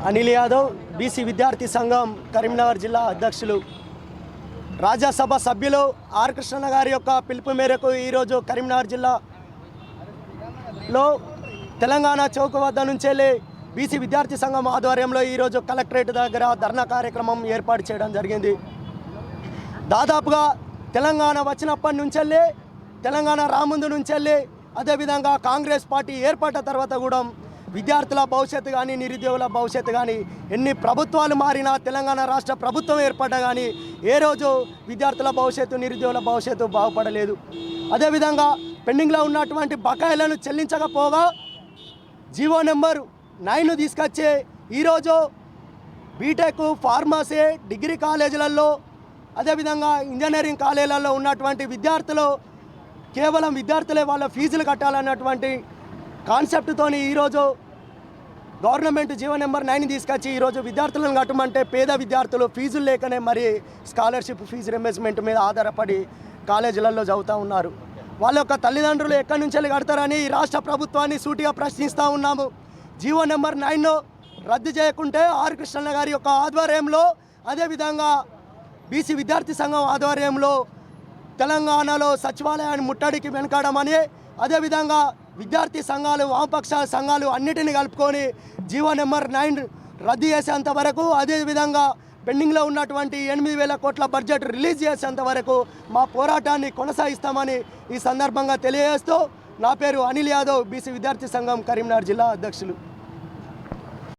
Anil Yadav BC విద్యార్థి సంఘం కరీంనగర్ జిల్లా అధ్యక్షులు. రాజ్యసభ సభ్యులు ఆర్ కృష్ణ గారి యొక్క పిలుపు మేరకు ఈరోజు కరీంనగర్ జిల్లాలో తెలంగాణ చౌక్ వద్ద నుంచి వెళ్ళి బీసీ విద్యార్థి సంఘం ఆధ్వర్యంలో ఈరోజు కలెక్టరేట్ దగ్గర ధర్నా కార్యక్రమం ఏర్పాటు చేయడం జరిగింది. దాదాపుగా తెలంగాణ వచ్చినప్పటి నుంచి వెళ్ళి తెలంగాణ రాముందు నుంచి వెళ్ళి అదేవిధంగా కాంగ్రెస్ పార్టీ ఏర్పడిన తర్వాత కూడా విద్యార్థుల భవిష్యత్తు కానీ నిరుద్యోగుల భవిష్యత్తు కానీ ఎన్ని ప్రభుత్వాలు మారినా తెలంగాణ రాష్ట్ర ప్రభుత్వం ఏర్పడ్డా కానీ ఏ రోజు విద్యార్థుల భవిష్యత్తు నిరుద్యోగుల భవిష్యత్తు బాగుపడలేదు. అదేవిధంగా పెండింగ్లో ఉన్నటువంటి బకాయిలను చెల్లించకపోగా జీవో నెంబర్ 9 తీసుకొచ్చి ఈరోజు బీటెక్ ఫార్మసీ డిగ్రీ కాలేజీలలో అదేవిధంగా ఇంజనీరింగ్ కాలేజీలలో ఉన్నటువంటి విద్యార్థులు కేవలం విద్యార్థులే వాళ్ళ ఫీజులు కట్టాలన్నటువంటి కాన్సెప్ట్తో ఈరోజు గవర్నమెంట్ జీవో నెంబర్ 9 తీసుకొచ్చి ఈరోజు విద్యార్థులను కట్టమంటే పేద విద్యార్థులు ఫీజులు లేకనే మరి స్కాలర్షిప్ ఫీజు రింబర్స్మెంట్ మీద ఆధారపడి కాలేజీలలో చదువుతూ ఉన్నారు. వాళ్ళ యొక్క తల్లిదండ్రులు ఎక్కడి నుంచి వెళ్ళి కడతారని ఈ రాష్ట్ర ప్రభుత్వాన్ని సూటిగా ప్రశ్నిస్తూ ఉన్నాము. జీవో నెంబర్ 9 రద్దు చేయకుంటే ఆర్ కృష్ణ గారి యొక్క ఆధ్వర్యంలో అదేవిధంగా బీసీ విద్యార్థి సంఘం ఆధ్వర్యంలో తెలంగాణలో సచివాలయాన్ని ముట్టడికి వెనకాడమని అదేవిధంగా విద్యార్థి సంఘాలు వామపక్ష సంఘాలు అన్నిటిని కలుపుకొని జీవో నెంబర్ 9 రద్దు చేసేంత వరకు అదేవిధంగా పెండింగ్లో ఉన్నటువంటి 8,000 కోట్ల బడ్జెట్ రిలీజ్ చేసేంత వరకు మా పోరాటాన్ని కొనసాగిస్తామని ఈ సందర్భంగా తెలియజేస్తూ నా పేరు అనిల్ యాదవ్ బీసీ విద్యార్థి సంఘం కరీంనగర్ జిల్లా అధ్యక్షులు.